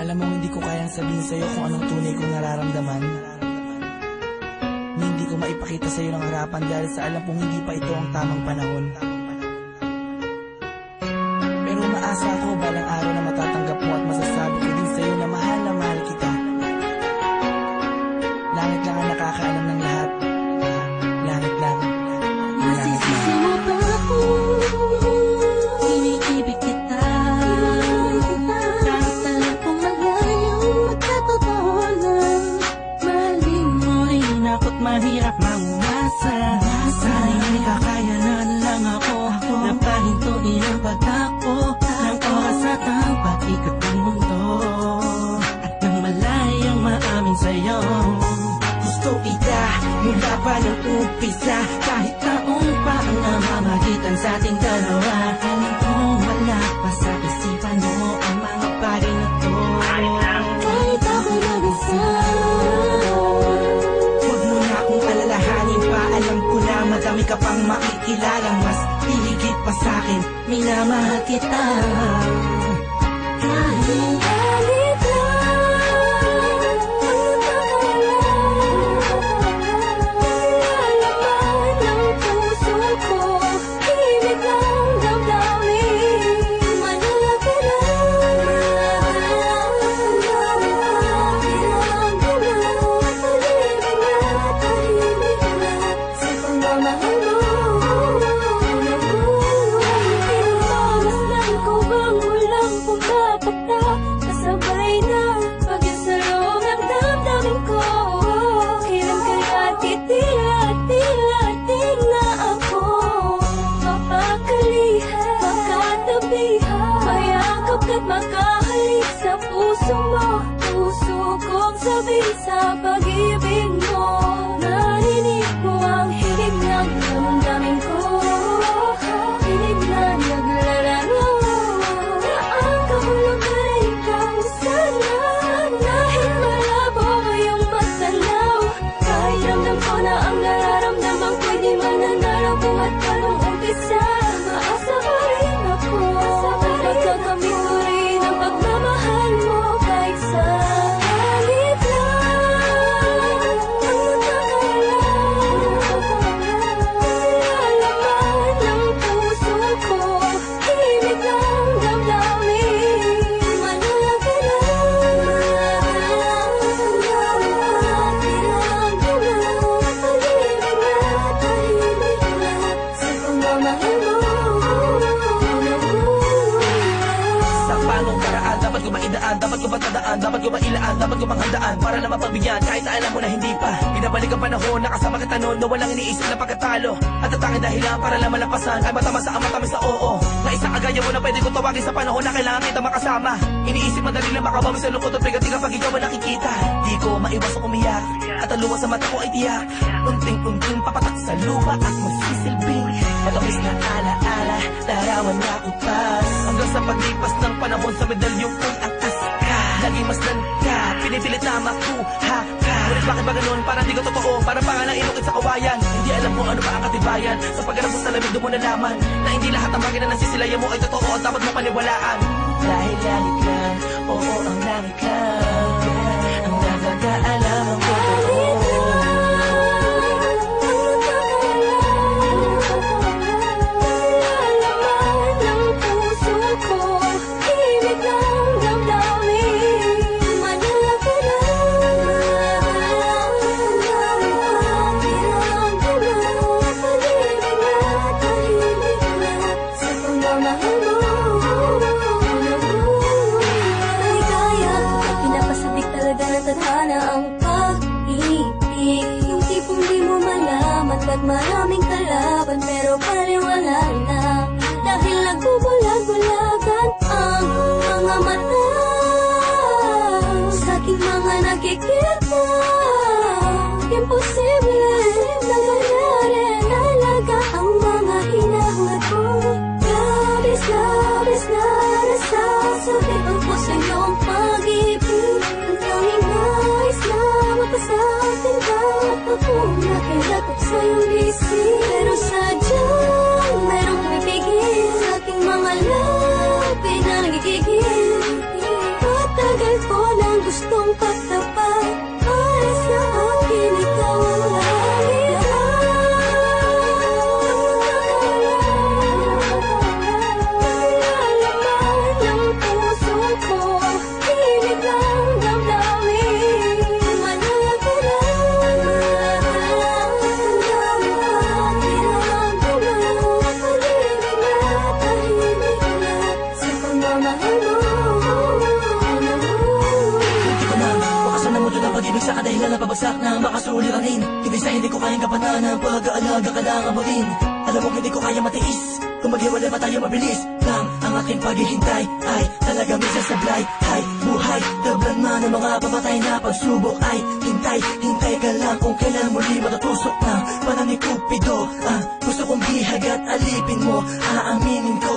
Alam mo, hindi ko kayang sabihin sa'yo kung anong tunay kong nararamdaman. Hindi ko maipakita sa'yo ng harapan dahil sa alam kong hindi pa ito ang tamang panahon. Pero umaasa ako balang araw na matatanggap mo at masasabi ko din sa'yo na mahal kita. Langit lang ang nakakaalam ng lahat. Langit lang. Nasisisi mo ba ako? Iniibig kita. Kahit alam kong malayo at katotohanan, mahalin mo rin ako't mahirap mang umasa. Sana'y may kakayanan lang ako na pahintuin ang pagtakbo ng oras at ang pag-ikot ng mundo. At nang malayang maamin sa'yo, gusto kita mula pa ng umpisa. Kahit taong pa ang namamagitan sa ating dalawa, alam kong wala pa sa isipan mo ang mga bagay na to. Kahit ako mag-isa, huwag mo na akong alalahanin pa. Alam ko na madami ka pang makikilalang mas hihigit pa sa'kin. Minamahal kita. Kahit galit makahalik sa puso mo, puso kong sabi sa pag-ibig mo. Narinig mo ang hilig ng damdamin ko, hilig na naglalaro na ang kahulugan ay kausalan. Dahil malabo yung matanaw, kahit ramdam ko na ang nararamdaman ko'y di mananalo. Buhat pa nung umpisa, maasa pa rin ako. Pagkakamit ko rin ang pagmamahal mo kahit sa galit lang ang lalaman ng puso ko, himig ng damdamin. Manalag ka lang, sa pagmamahal mo. Sa panong karaan, dapat ko maidaan, dapat ko matandaan, dapat ko mailaan, dapat ko manghandaan para na mapagbigyan kahit na alam mo na hindi pa. Binabalik ang panahon, nakasama kita noon na walang iniisip na pagkatalo. At ang tanging dahilan para lang malampasan ay matamasa ang matamis sa oo. Na isang agaya mo na pwede kong tawagin sa panahon na kailangan kita makasama. Iniisip madali lang makabawi sa lungkot at bigating kapag ikaw ang nakikita. Di ko maiwasang umiyak at ang luha sa mata ko ay tiyak. Unting-unting papatak sa lupa at magsisilbing matamis na alaala, larawan na upas. Hanggang sa paglipas ng panahon sa medalyong ko'y atas ka. Laging masdan ka, pinipilit na makuha ka. Ngunit bakit ba ganun? Parang di ko totoo, parang pangalang inukit sa kawayan. Hindi alam kung ano pa ang katibayan. Sa pagganap mo sa lamig doon mo nalaman na hindi lahat ng bagay na nasisilayan mo ay totoo at dapat mo paniwalaan. Dahil langit lang, oo ang langit lang ang nakakaalam ang totoo. Maligaya, pinapasabay hindi ko kayang kapanan ang pag-aalaga ka lang amutin. Alam mo hindi ko kaya matiis, kung maghiwalay ba tayo mabilis lang ang aking paghihintay ay talaga minsan sablay. Hay, buhay, tablan man ang mga pamatay na pagsubok ay hintay, hintay ka lang kung kailan muli matutusok ng panang ni Cupido. Gusto kong bihag at alipin mo, aaminin ko